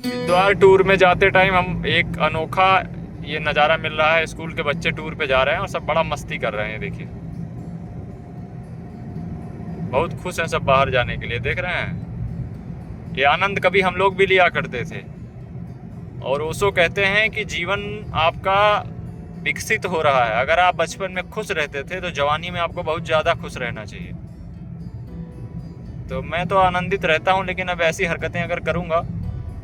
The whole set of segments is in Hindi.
हरिद्वार टूर में जाते टाइम हम एक अनोखा ये नज़ारा मिल रहा है। स्कूल के बच्चे टूर पे जा रहे हैं और सब बड़ा मस्ती कर रहे हैं। देखिए बहुत खुश हैं सब बाहर जाने के लिए। देख रहे हैं ये आनंद कभी हम लोग भी लिया करते थे। और ओशो कहते हैं कि जीवन आपका विकसित हो रहा है। अगर आप बचपन में खुश रहते थे तो जवानी में आपको बहुत ज़्यादा खुश रहना चाहिए। तो मैं तो आनंदित रहता हूँ, लेकिन अब ऐसी हरकतें अगर करूँगा,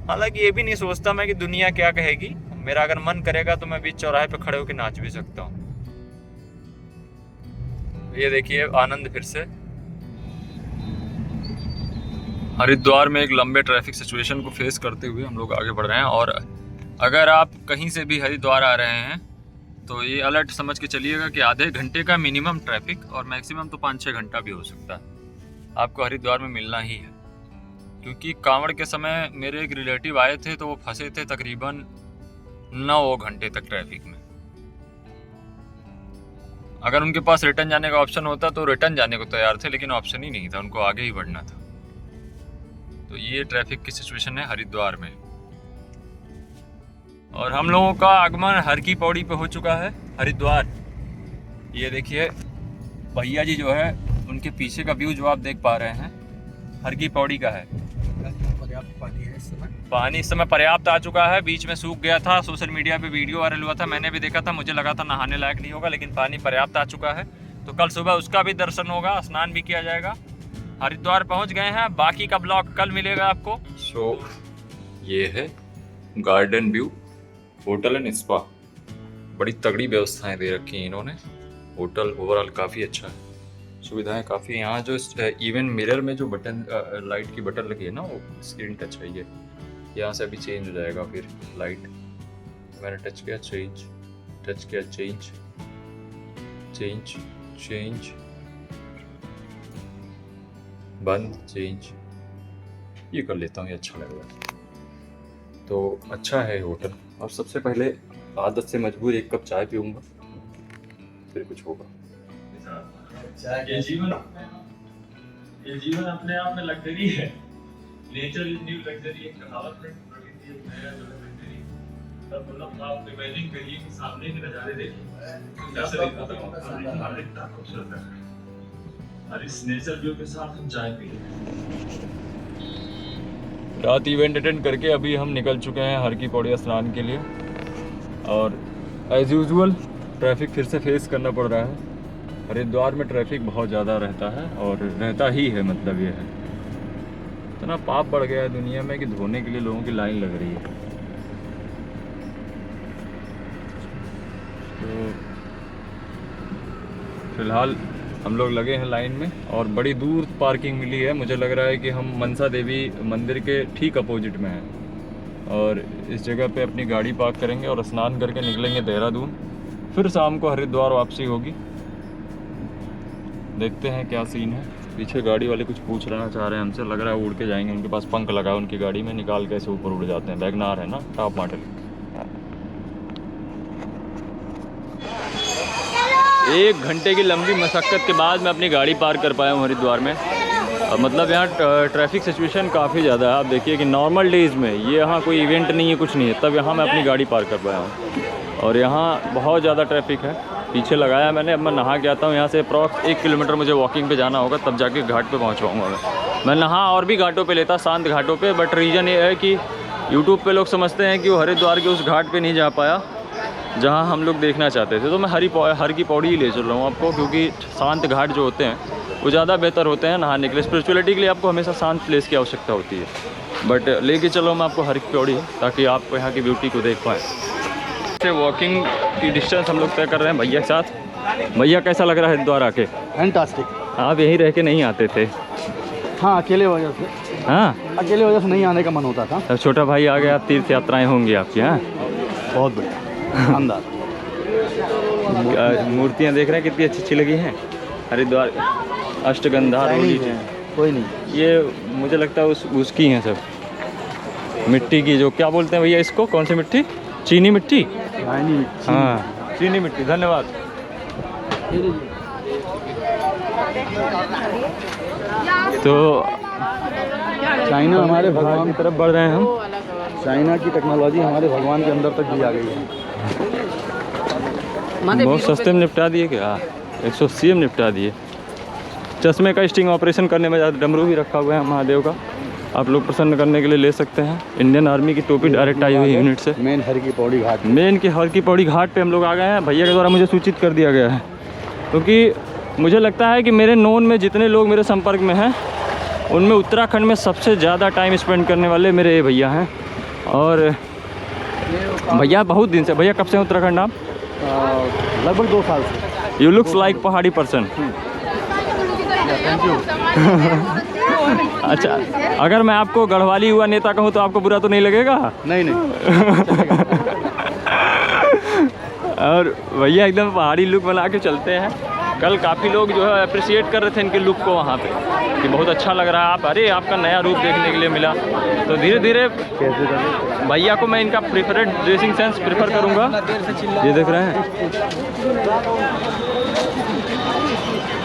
हालांकि ये भी नहीं सोचता मैं कि दुनिया क्या कहेगी। मेरा अगर मन करेगा तो मैं बीच चौराहे पे खड़े होकर नाच भी सकता हूँ। ये देखिए आनंद फिर से हरिद्वार में एक लंबे ट्रैफिक सिचुएशन को फेस करते हुए हम लोग आगे बढ़ रहे हैं। और अगर आप कहीं से भी हरिद्वार आ रहे हैं तो ये अलर्ट समझ के चलिएगा कि आधे घंटे का मिनिमम ट्रैफिक और मैक्सिमम तो 5-6 घंटा भी हो सकता है आपको हरिद्वार में मिलना ही है। क्योंकि कांवड़ के समय मेरे एक रिलेटिव आए थे तो वो फंसे थे तकरीबन 9 घंटे तक ट्रैफिक में। अगर उनके पास रिटर्न जाने का ऑप्शन होता तो रिटर्न जाने को तैयार थे, लेकिन ऑप्शन ही नहीं था, उनको आगे ही बढ़ना था। तो ये ट्रैफिक की सिचुएशन है हरिद्वार में। और हम लोगों का आगमन हर की पौड़ी पे हो चुका है हरिद्वार। ये देखिए भैया जी जो है उनके पीछे का व्यू जो आप देख पा रहे हैं हर की पौड़ी का है। पर्याप्त पानी है इस समय। पानी इस समय पर्याप्त आ चुका है। बीच में सूख गया था, सोशल मीडिया पे वीडियो वायरल हुआ था, मैंने भी देखा था, मुझे लगा था नहाने लायक नहीं होगा, लेकिन पानी पर्याप्त आ चुका है। तो कल सुबह उसका भी दर्शन होगा, स्नान भी किया जाएगा। हरिद्वार पहुंच गए हैं, बाकी का ब्लॉग कल मिलेगा आपको। ये है garden view hotel and spa. बड़ी तगड़ी व्यवस्थाएं दे रखी हैं इन्होंने। होटल ओवरऑल काफ़ी अच्छा है, सुविधाएं काफ़ी। यहाँ जो इवन मिरर में जो बटन लाइट की बटन लगी है ना, वो स्क्रीन टच है। ये यहाँ से अभी चेंज हो जाएगा फिर लाइट। मैंने टच किया चेंज, टच किया चेंज, चेंज चेंज, बंद चेंज। ये कर लेता हूँ, ये अच्छा लग रहा है। तो अच्छा है होटल। और सबसे पहले आदत से मजबूर एक कप चाय पीऊँगा, फिर कुछ होगा। ये जीवन अपने आप में लग्जरी है। नेचर इज न्यू लग्जरी, एक कहावत है। प्रकृति एक नया जो है लग्जरी। तब मतलब आप इमेजिन करिए कि सामने के नज़ारे देखिए कैसे दिखता है, कितना खूबसूरत है। और इस नेचर व्यू के साथ हम चाय पी लें। रात इवेंट अटेंड करके अभी हम निकल चुके हैं हर की पौड़ी स्नान के लिए। और एज यूजुअल ट्रैफिक फिर से फेस करना पड़ रहा है। हरिद्वार में ट्रैफिक बहुत ज़्यादा रहता है और रहता ही है, मतलब ये है। इतना पाप बढ़ गया है दुनिया में कि धोने के लिए लोगों की लाइन लग रही है। तो फिलहाल हम लोग लगे हैं लाइन में और बड़ी दूर पार्किंग मिली है। मुझे लग रहा है कि हम मनसा देवी मंदिर के ठीक अपोजिट में हैं और इस जगह पे अपनी गाड़ी पार्क करेंगे और स्नान करके निकलेंगे देहरादून। फिर शाम को हरिद्वार वापसी होगी। देखते हैं क्या सीन है। पीछे गाड़ी वाले कुछ पूछ रहना चाह रहे हैं हमसे, लग रहा है उड़ के जाएंगे। उनके पास पंख लगा है उनकी गाड़ी में, निकाल के ऐसे ऊपर उड़ जाते हैं। वैगनार है ना, टॉप मॉडल। 1 घंटे की लंबी मशक्क़त के बाद मैं अपनी गाड़ी पार्क कर पाया हूँ हरिद्वार में। मतलब यहाँ ट्रैफिक सिचुएशन काफ़ी ज़्यादा है। आप देखिए कि नॉर्मल डेज़ में ये यहाँ कोई इवेंट नहीं है, कुछ नहीं है, तब यहाँ मैं अपनी गाड़ी पार्क कर पाया हूँ। और यहाँ बहुत ज़्यादा ट्रैफिक है। पीछे लगाया मैंने, अब मैं नहा के आता हूँ। यहाँ से अप्रॉक्स 1 किलोमीटर मुझे वॉकिंग पे जाना होगा, तब जाके घाट पे पहुँच पाऊँगा मैं नहा और भी घाटों पे लेता, शांत घाटों पे। बट रीज़न ये है कि यूट्यूब पे लोग समझते हैं कि वो हरिद्वार के उस घाट पे नहीं जा पाया जहाँ हम लोग देखना चाहते थे। तो मैं हर की पौड़ी ही ले चल रहा हूँ आपको, क्योंकि शांत घाट जो होते हैं वो ज़्यादा बेहतर होते हैं नहाने के लिए। स्पिरिचुअलिटी के लिए आपको हमेशा शांत प्लेस की आवश्यकता होती है। बट लेके चलो मैं आपको हर की पौड़ी, ताकि आप यहाँ की ब्यूटी को देख पाएँ। वॉकिंग की डिस्टेंस हम लोग तय कर रहे हैं भैया के साथ। भैया कैसा लग रहा है हरिद्वार आके? फैंटास्टिक। आप यहीं रह के नहीं आते थे? हाँ, अकेले वजह से। हाँ, अकेले वजह से नहीं आने का मन होता था। अब छोटा भाई आ गया, तीर्थ यात्राएं होंगी आपकी। हाँ, बहुत बढ़िया, शानदार। मूर्तियाँ देख रहे हैं कितनी अच्छी अच्छी लगी हैं हरिद्वार। अष्टगंधा रोली कोई नहीं, ये मुझे लगता है उसकी हैं सब। मिट्टी की, जो क्या बोलते हैं भैया इसको, कौन सी मिट्टी? चीनी मिट्टी। हाँ, चीनी मिट्टी। धन्यवाद। तो चाइना हमारे भगवान की तरफ बढ़ रहे हैं हम। चाइना की टेक्नोलॉजी हमारे भगवान के अंदर तक भी आ गई है। बहुत सस्ते में निपटा दिए क्या? 180 में निपटा दिए। चश्मे का स्टिंग ऑपरेशन करने में ज़्यादा डमरू भी रखा हुआ है महादेव का, आप लोग प्रसन्न करने के लिए ले सकते हैं। इंडियन आर्मी की टोपी डायरेक्ट आई हुई यूनिट से। मेन हर की पौड़ी घाट, मेन की हर की पौड़ी घाट पे हम लोग आ गए हैं। भैया के द्वारा मुझे सूचित कर दिया गया है, क्योंकि मुझे लगता है कि मेरे नोन में जितने लोग मेरे संपर्क में हैं उनमें उत्तराखंड में सबसे ज़्यादा टाइम स्पेंड करने वाले मेरे ये भैया हैं। और भैया बहुत दिन से, भैया कब से हैं उत्तराखंड आप? लगभग 2 साल से। यू लुक्स लाइक पहाड़ी पर्सन। Thank you. अच्छा, अगर मैं आपको गढ़वाली युवा नेता कहूँ तो आपको बुरा तो नहीं लगेगा? नहीं नहीं। और भैया एकदम पहाड़ी लुक बना के चलते हैं। कल काफ़ी लोग जो है अप्रिशिएट कर रहे थे इनके लुक को वहाँ पे, कि बहुत अच्छा लग रहा है आप, अरे आपका नया रूप देखने के लिए मिला। तो धीरे धीरे भैया को मैं इनका प्रेफरेड ड्रेसिंग सेंस प्रेफर करूँगा। ये देख रहे हैं,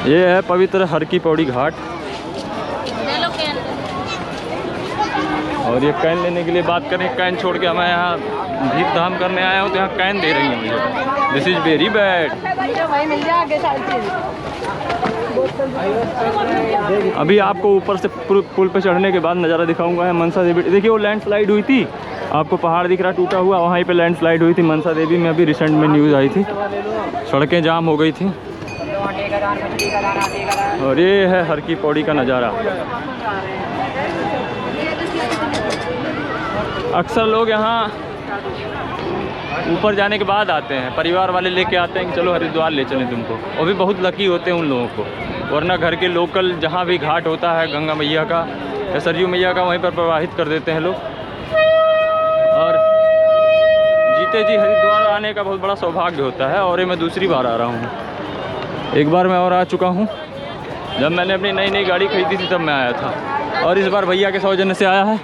ये है पवित्र हर की पौड़ी घाट। और ये कैन लेने के लिए बात करें, कैन छोड़ के मैं यहाँ धीप धाम करने आया हूँ तो यहाँ कैन दे रही है मुझे। This is very bad. अभी आपको ऊपर से पुल पे चढ़ने के बाद नज़ारा दिखाऊंगा है मनसा देवी। देखिए वो लैंडस्लाइड हुई थी, आपको पहाड़ दिख रहा टूटा हुआ, वहीं पे लैंडस्लाइड हुई थी मनसा देवी में। अभी रिसेंट में न्यूज़ आई थी, सड़कें जाम हो गई थी। और ये है हर की पौड़ी का नज़ारा। अक्सर लोग यहाँ ऊपर जाने के बाद आते हैं, परिवार वाले लेके आते हैं कि चलो हरिद्वार ले चलें तुमको। वो भी बहुत लकी होते हैं उन लोगों को, वरना घर के लोकल जहाँ भी घाट होता है गंगा मैया का या सरयू मैया का, वहीं पर प्रवाहित कर देते हैं लोग। और जीते जी हरिद्वार आने का बहुत बड़ा सौभाग्य होता है। और ये मैं दूसरी बार आ रहा हूँ, एक बार मैं और आ चुका हूँ, जब मैंने अपनी नई नई गाड़ी खरीदी थी तब मैं आया था, और इस बार भैया के सौजन्य से आया है।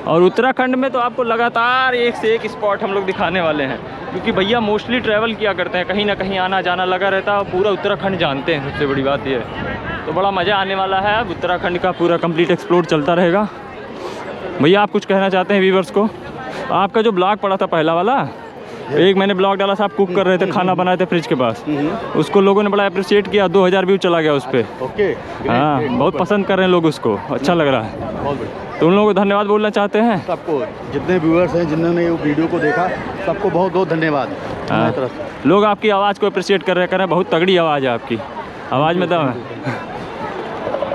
और उत्तराखंड में तो आपको लगातार एक से एक स्पॉट हम लोग दिखाने वाले हैं, क्योंकि भैया मोस्टली ट्रैवल किया करते हैं, कहीं ना कहीं आना जाना लगा रहता है, और पूरा उत्तराखंड जानते हैं। सबसे बड़ी बात ये है, तो बड़ा मज़ा आने वाला है। अब उत्तराखंड का पूरा कंप्लीट एक्सप्लोर चलता रहेगा। भैया आप कुछ कहना चाहते हैं व्यूवर्स को? आपका जो ब्लॉग पड़ा था पहला वाला, एक मैंने ब्लॉग डाला था, आप कुक कर रहे थे, खाना बनाए थे फ्रिज के पास, उसको लोगों ने बड़ा अप्रिशिएट किया, 2000 व्यू चला गया उस पर। ओके, हाँ, बहुत पसंद कर रहे हैं लोग उसको, अच्छा लग रहा है। बहुत बढ़िया। तो उन लोगों को धन्यवाद बोलना चाहते हैं? सबको, जितने व्यूअर्स हैं जिन्होंने ये वीडियो को देखा, सबको बहुत बहुत धन्यवाद मेरी तरफ से। लोग आपकी आवाज़ को अप्रिशिएट कर रहे हैं, बहुत तगड़ी आवाज़ है आपकी, आवाज़ में दम है।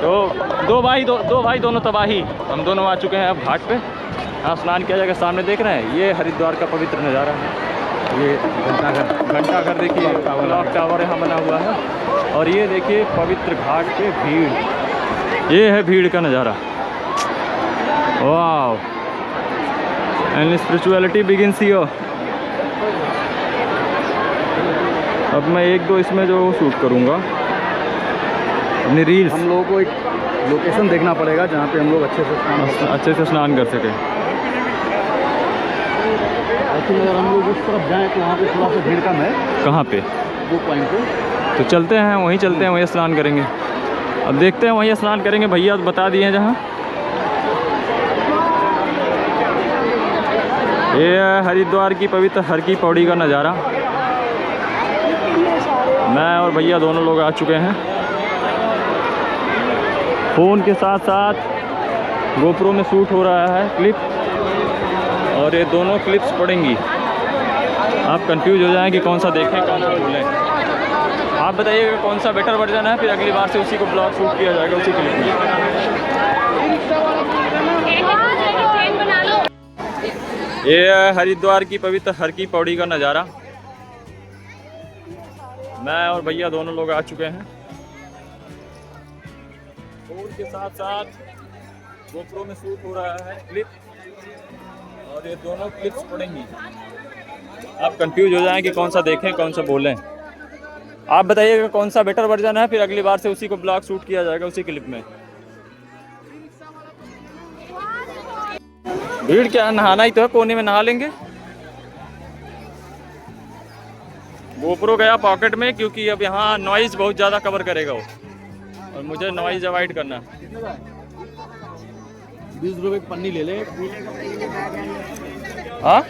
तो दो भाई दोनों तबाही, हम दोनों आ चुके हैं अब घाट पे। हाँ, स्नान किया जाएगा। सामने देख रहे हैं, ये हरिद्वार का पवित्र नज़ारा है। ये घंटाघर देखिए, क्लॉक टावर यहाँ बना हुआ है। और ये देखिए पवित्र घाट पे भीड़, ये है भीड़ का नज़ारा। वाव, एंड स्पिरिचुअलिटी बिगिंस हियर। अब मैं एक दो इसमें जो शूट करूँगा अपनी रील्स। हम लोगों को एक लोकेशन देखना पड़ेगा जहाँ पे हम लोग अच्छे से स्नान कर सकें। लेकिन अगर हम लोग उस तरफ जाएँ तो वहाँ पे थोड़ा सा भीड़ कम है। कहाँ पे? वो पॉइंट पे तो चलते हैं, वहीं चलते हैं, वहीं स्नान करेंगे। अब देखते हैं, वहीं स्नान करेंगे। भैया बता दिए हैं जहाँ। ये है हरिद्वार की पवित्र हर की पौड़ी का नज़ारा। मैं और भैया दोनों लोग आ चुके हैं। फ़ोन के साथ साथ गोप्रो में शूट हो रहा है क्लिप, और ये दोनों क्लिप्स पड़ेंगी। आप कंफ्यूज हो जाएं कि कौन सा देखें कौन सा भूलें। आप बताइएगा कौन सा बेटर वर्जन है, फिर अगली बार से उसी को ब्लॉग शूट किया जाएगा, उसी क्लिप में। ये है हरिद्वार की पवित्र हर की पौड़ी का नज़ारा। मैं और भैया दोनों लोग आ चुके हैं। फोन के साथ साथ गोप्रो में शूट हो रहा है क्लिप, और ये दोनों क्लिप्स पड़ेंगी। आप कंफ्यूज हो जाएं कि कौन सा देखें कौन सा बोलें। आप बताइएगा कौन सा बेटर वर्जन है, फिर अगली बार से उसी को ब्लॉग शूट किया जाएगा, उसी क्लिप में। भीड़ क्या, नहाना ही तो है, कोने में नहा लेंगे। गोप्रो गया पॉकेट में, क्योंकि अब यहाँ नॉइज़ बहुत ज़्यादा कवर करेगा वो, और मुझे नॉइज़ अवॉइड करना। 20 रुपए की पन्नी ले ले। हाँ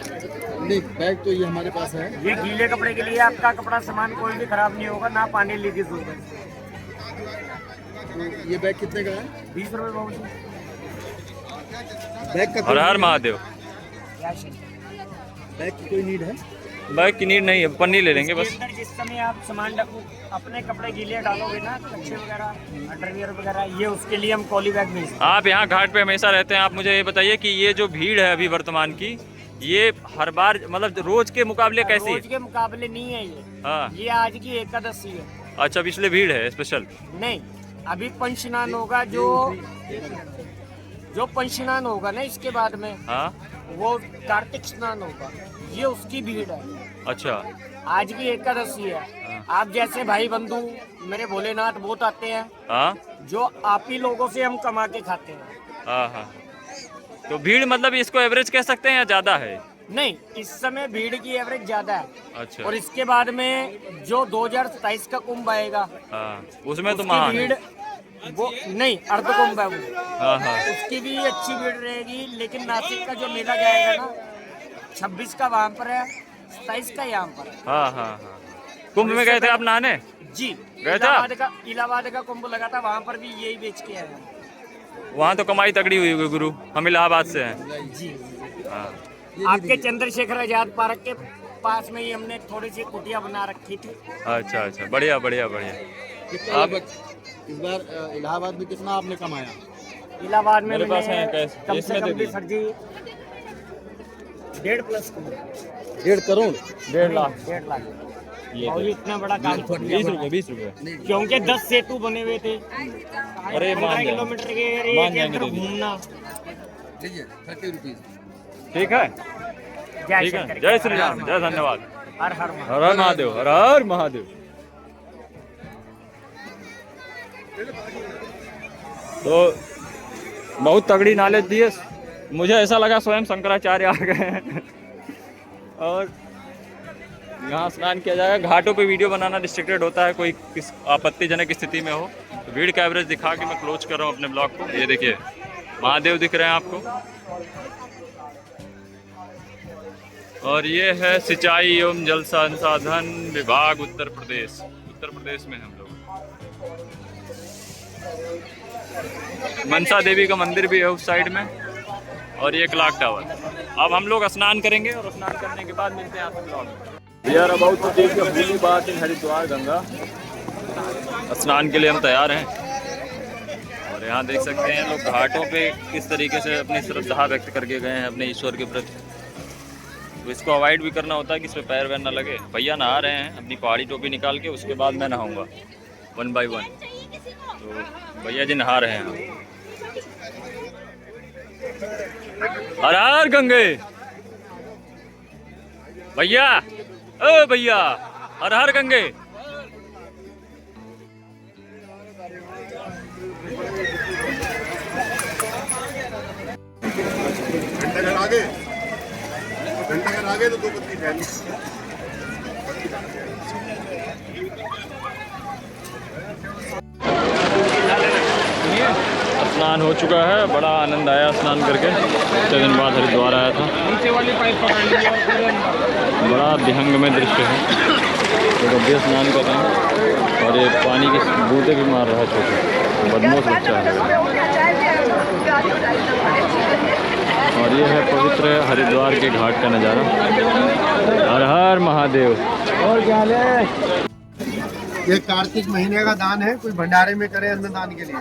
नहीं, बैग तो ये हमारे पास है। ये गीले कपड़े के लिए आपका कपड़ा सामान कोई भी खराब नहीं होगा, ना पानी लीकेज होगा। तो ये बैग कितने का है? 20 रुपए बाबू जी। बैग का हर हर महादेव। बैग की कोई नीड है? बैग की नीड नहीं है, पन्नी ले लेंगे बस। इसके अंदर जिस समय आप सामान अपने कपड़े गीले डालोगे ना, कच्चे वगैरह, अंडरवियर वगैरह, ये उसके लिए हम पॉली बैग भेजते हैं। आप यहाँ घाट पे हमेशा रहते हैं, आप मुझे ये बताइए कि ये जो भीड़ है अभी वर्तमान की, ये हर बार मतलब रोज के मुकाबले कैसी रोज है? के मुकाबले नहीं है ये। हाँ। ये आज की एकादशी है। अच्छा, इसलिए भीड़ है स्पेशल। नहीं, अभी पंचस्नान होगा, जो पंचस्नान होगा ना इसके बाद में, हाँ वो कार्तिक स्नान होगा, ये उसकी भीड़ है। अच्छा। आज की एकादशी है। आप जैसे भाई बंधु मेरे भोलेनाथ बहुत आते हैं, हाँ जो आप ही लोगों से हम कमा के खाते हैं। हाँ हाँ। तो भीड़ मतलब इसको एवरेज कह सकते हैं या ज्यादा है? नहीं, इस समय भीड़ की एवरेज ज्यादा है। अच्छा। और इसके बाद में जो 2027 का कुंभ आएगा, हाँ उसमें तो उसकी महान भीड़ है। वो नहीं, अर्ध कुंभ है वो, हाँ हाँ उसकी भी अच्छी भीड़ रहेगी। लेकिन नासिक का जो मेला जाएगा ना, 26 का वहाँ पर है, 27 का यहाँ पर है। हाँ हाँ हाँ। कुंभ में गए थे आप नहाने? जी, गए थे आप? इलाहाबाद का कुंभ लगा था, वहाँ पर भी यही बेच के आए हैं। वहाँ तो कमाई तगड़ी हुई होगी गुरु, हम इलाहाबाद से हैं। जी, हाँ आपके चंद्रशेखर आजाद पार्क के पास में ही हमने थोड़ी सी कुटिया बना रखी थी। अच्छा अच्छा, बढ़िया बढ़िया बढ़िया। कितना आप इस बार इलाहाबाद में कितना आपने कमाया? इलाहाबाद में मेरे पास मैंने है कैश, कम इसमें से दे कम भी दीजिए। सर जी 1.5+ 1.5 करोड़? 1.5 लाख। 1.5 लाख। ये और इतना बड़ा काम कर दिया 20 बड़ा। रुपए 20 रुपए। क्योंकि 10 सेतु बने हुए थे। अरे मान 15 जाएंगे। किलोमीटर के मान एरिया के जाएंगे, अंदर दे दीजिए। घूमना। लीजिए 30 रुपीज। ठीक है जय ठीक है। शंकर, जय श्री राम, जय धन्यवाद। हर हर महादेव। हर हर महादेव, हर हर महादेव। तो बहुत तगड़ी नॉलेज दी है, मुझे ऐसा लगा स्वयं शंकराचार्य आ गए हैं। और यहाँ स्नान किया जाएगा। घाटों पे वीडियो बनाना रिस्ट्रिक्टेड होता है, कोई किस आपत्तिजनक स्थिति में हो तो भीड़ का एवरेज दिखा के मैं क्लोज कर रहा हूँ अपने ब्लॉग को। ये देखिए महादेव दिख रहे हैं आपको, और ये है सिंचाई एवं जल संसाधन विभाग उत्तर प्रदेश। उत्तर प्रदेश में हम लोग। मनसा देवी का मंदिर भी है उस साइड में, और ये क्लॉक टावर। अब हम लोग स्नान करेंगे और स्नान करने के बाद मिलते हैं आपके ब्लॉग में। We are about to take a full bath in Haridwar Ganga. स्नान के लिए हम तैयार हैं, और यहाँ देख सकते हैं लोग घाटों पे किस तरीके से अपनी श्रद्धा व्यक्त करके गए हैं अपने ईश्वर के प्रति। तो इसको अवॉइड भी करना होता है कि इस पर पैर वैर ना लगे। भैया नहा रहे हैं अपनी पहाड़ी टोपी निकाल के, उसके बाद मैं नहाऊंगा 1 बाय 1। तो भैया जी नहा रहे हैं। हर हर गंगे भैया, ओ भैया, हर हर गंगे। घंटा आगे तो 2 पत्ती फैली। स्नान हो चुका है, बड़ा आनंद आया स्नान करके। 6 दिन बाद हरिद्वार आया था। बड़ा विहंग में दृश्य है। तो गड्ढे स्नान कर रहे हैं, और ये पानी की बूंदें भी मार रहा है छोटे, बदमाश बच्चा है। और ये है पवित्र हरिद्वार के घाट का नज़ारा। हर हर महादेव। और क्या है? ये कार्तिक महीने का दान है, कोई भंडारे में करे अन्नदान के लिए।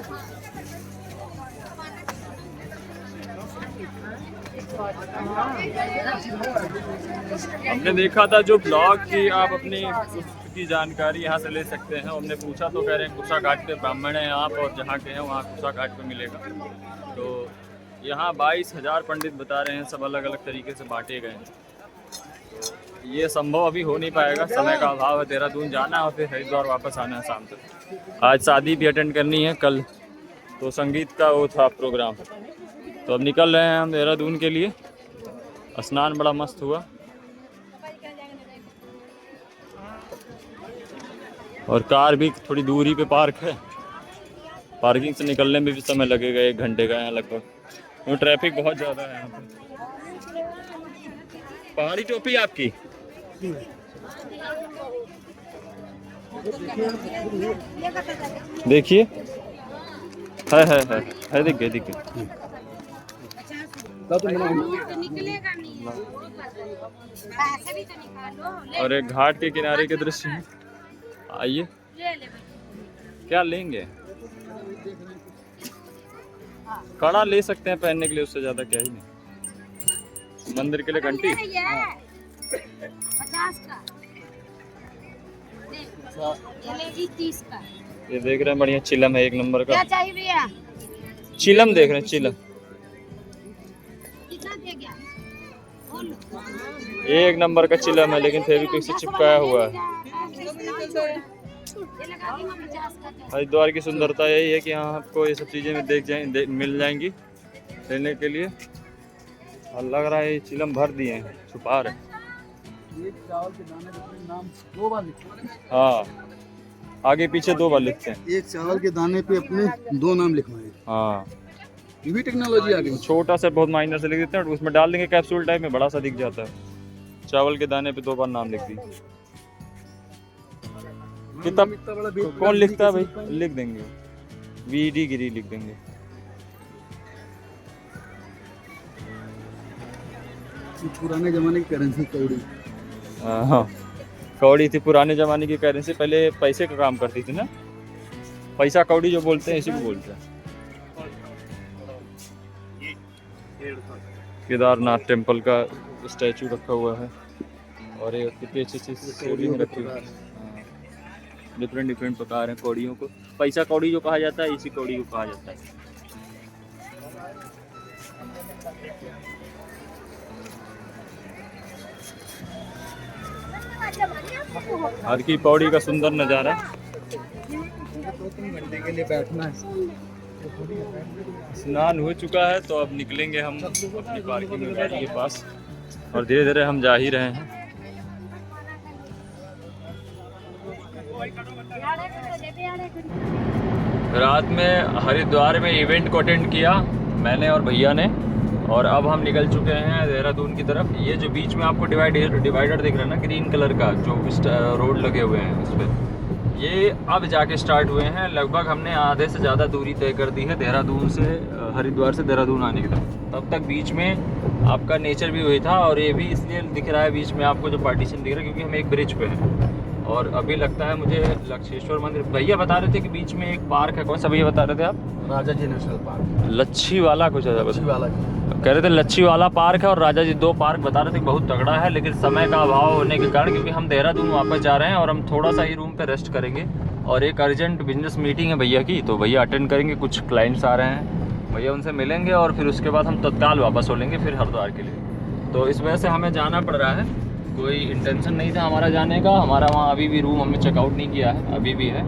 हमने देखा था जो ब्लॉग की आप अपनी की जानकारी यहाँ से ले सकते हैं। हमने पूछा तो कह रहे हैं कुशा घाट के ब्राह्मण हैं आप, और जहाँ के हैं वहाँ कुशा घाट पे मिलेगा। तो यहाँ 22,000 पंडित बता रहे हैं, सब अलग अलग तरीके से बांटे गए हैं। तो ये संभव अभी हो नहीं पाएगा, समय का अभाव है। देहरादून जाना है और फिर हरिद्वार वापस आना है शाम तक। आज शादी भी अटेंड करनी है, कल तो संगीत का वो था प्रोग्राम। तो अब निकल रहे हैं हम देहरादून के लिए। स्नान बड़ा मस्त हुआ, और कार भी थोड़ी दूरी पे पार्क है। पार्किंग से निकलने में भी समय लगेगा 1 घंटे का यहाँ लगभग। वो ट्रैफिक बहुत ज़्यादा है यहाँ पर। पहाड़ी टोपी आपकी? देखिए, है दिख गए। और एक घाट के किनारे के दृश्य है। आइए, क्या लेंगे? कड़ा ले सकते हैं पहनने के लिए, उससे ज्यादा क्या ही नहीं। मंदिर के लिए घंटी 50 का, ये 30 का। ये देख रहे हैं, बढ़िया चिलम है, एक नंबर का। क्या चाहिए भैया? चिलम देख रहे हैं, चिलम कितना दे गया? एक नंबर का चिलम है, लेकिन फेविक्विक से चिपकाया हुआ है। हरिद्वार की सुंदरता यही है कि यहाँ आपको ये सब चीज़ें मिल जाएंगी लेने के लिए। और लग रहा है ये चिलम भर दिए हैं, छुपा रहे। चावल के दाने पे नाम 2 बार लिखते हैं। हाँ, आगे पीछे 2 बार लिखते हैं। एक चावल के दाने पे अपने 2 नाम लिखवाए। हाँ, ये भी टेक्नोलॉजी आ गई। छोटा सा बहुत माइनर से लिख देते हैं, उसमें डाल देंगे कैप्सूल टाइप में, बड़ा सा दिख जाता है। चावल के दाने पे 2 बार नाम लिख दी। कितना कौन लिखता है भाई? लिख देंगे, VD गिरी लिख देंगे। पुराने जमाने की करेंसी कौड़ी। हाँ, कौड़ी थी पुराने जमाने की करेंसी, पहले पैसे का काम करती थी ना। पैसा कौड़ी जो बोलते हैं, इसी को बोलते हैं। केदारनाथ टेम्पल का स्टैचू रखा हुआ है, और ये कितनी अच्छी सीढ़ी में रखी हुई है। डिफरेंट प्रकार हैं कौड़ियों को। पैसा कौड़ी जो कहा जाता है, इसी कौड़ी को कहा जाता है। हर की पौड़ी का सुंदर नज़ारा। 2-3 घंटे के लिए बैठना है। स्नान हो चुका है, तो अब निकलेंगे हम अपनी पार्किंग में गाड़ी के पास, और धीरे धीरे हम जा ही रहे हैं। रात में हरिद्वार में इवेंट को अटेंड किया मैंने और भैया ने, और अब हम निकल चुके हैं देहरादून की तरफ। ये जो बीच में आपको डिवाइडर दिख रहा है ना, ग्रीन कलर का, जो रोड लगे हुए हैं उस पर, ये अब जाके स्टार्ट हुए हैं। लगभग हमने आधे से ज़्यादा दूरी तय कर दी है देहरादून से, हरिद्वार से देहरादून आने की तरफ। तब तक बीच में आपका नेचर भी हुई था, और ये भी इसलिए दिख रहा है बीच में आपको जो पार्टीशन दिख रहा है, क्योंकि हम एक ब्रिज पे हैं। और अभी लगता है मुझे लक्षेश्वर मंदिर, भैया बता रहे थे कि बीच में एक पार्क है। कौन सा भैया बता रहे थे आप? राजा जी नेशनल पार्क, लच्छी वाला कुछ है, लच्छी वाला कह रहे थे। लच्छी वाला पार्क है और राजा जी 2 पार्क बता रहे थे, बहुत तगड़ा है। लेकिन समय का अभाव होने के कारण, क्योंकि हम देहरादून वापस जा रहे हैं और हम थोड़ा सा ही रूम पे रेस्ट करेंगे, और एक अर्जेंट बिजनेस मीटिंग है भैया की, तो भैया अटेंड करेंगे। कुछ क्लाइंट्स आ रहे हैं, भैया उनसे मिलेंगे, और फिर उसके बाद हम तत्काल वापस हो लेंगे फिर हरिद्वार के लिए। तो इस वजह से हमें जाना पड़ रहा है। कोई इंटेंशन नहीं था हमारा जाने का। हमारा वहाँ अभी भी रूम हमने चेकआउट नहीं किया है, अभी भी है।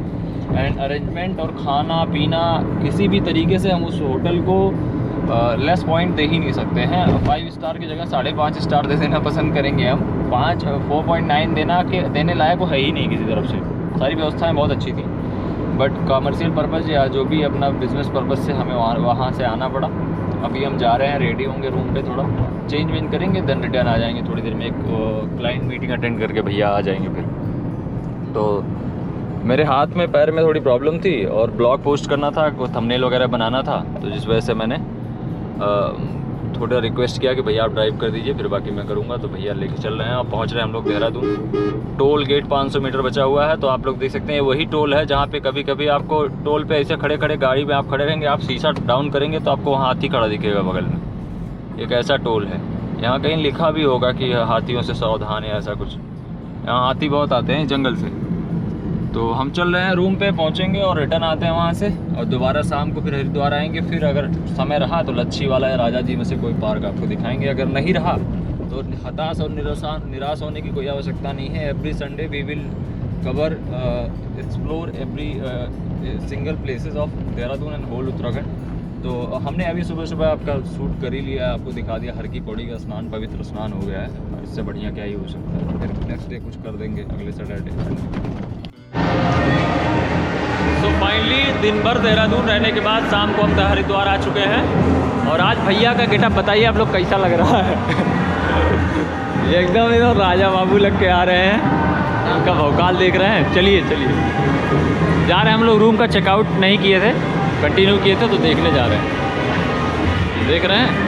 एंड अरेंजमेंट और खाना पीना किसी भी तरीके से हम उस होटल को लेस पॉइंट दे ही नहीं सकते हैं। 5 स्टार की जगह 5.5 स्टार दे देना पसंद करेंगे हम। 4.9 देने लायक वो है ही नहीं किसी तरफ से। सारी व्यवस्थाएं बहुत अच्छी थी, बट कमर्शियल पर्पज़ या जो भी अपना बिजनेस पर्पज़ से हमें वहाँ से आना पड़ा। अभी हम जा रहे हैं, रेडी होंगे रूम पे, थोड़ा चेंज वेंज करेंगे, देन रिटर्न आ जाएंगे थोड़ी देर में। एक क्लाइंट मीटिंग अटेंड करके भैया आ जाएंगे फिर। तो मेरे हाथ में पैर में थोड़ी प्रॉब्लम थी, और ब्लॉग पोस्ट करना था, थंबनेल वगैरह बनाना था, तो जिस वजह से मैंने थोड़ा रिक्वेस्ट किया कि भैया आप ड्राइव कर दीजिए, फिर बाकी मैं करूँगा। तो भैया लेके चल रहे हैं, और पहुँच रहे हैं हम लोग देहरादून। टोल गेट 500 मीटर बचा हुआ है, तो आप लोग देख सकते हैं वही टोल है जहाँ पे कभी कभी आपको टोल पे ऐसे खड़े खड़े गाड़ी में आप खड़े रहेंगे, आप शीशा डाउन करेंगे तो आपको वहाँ हाथी खड़ा दिखेगा बगल में। एक ऐसा टोल है, यहाँ कहीं लिखा भी होगा कि हाथियों से सावधान या ऐसा कुछ। यहाँ हाथी बहुत आते हैं जंगल से। तो हम चल रहे हैं, रूम पे पहुंचेंगे और रिटर्न आते हैं वहाँ से, और दोबारा शाम को फिर हरिद्वार आएंगे। फिर अगर समय रहा तो लच्छी वाला या राजा जी में से कोई पार्क आपको दिखाएंगे। अगर नहीं रहा तो हताश और निराश होने की कोई आवश्यकता नहीं है। Every Sunday we will cover explore every single places of Dehradun and whole Uttarakhand. तो हमने अभी सुबह सुबह आपका शूट कर ही लिया, आपको दिखा दिया। हर की पौड़ी का स्नान, पवित्र स्नान हो गया है, इससे बढ़िया क्या ही हो सकता है। फिर नेक्स्ट डे कुछ कर देंगे, अगले सैटरडे। तो फाइनली दिन भर देहरादून रहने के बाद शाम को हम हरिद्वार आ चुके हैं। और आज भैया का गेटअप बताइए आप लोग कैसा लग रहा है। ये एकदम राजा बाबू लग के आ रहे हैं, उनका भौकाल देख रहे हैं। चलिए चलिए जा रहे हैं हम लोग। रूम का चेकआउट नहीं किए थे, कंटिन्यू किए थे, तो देखने जा रहे हैं। देख रहे हैं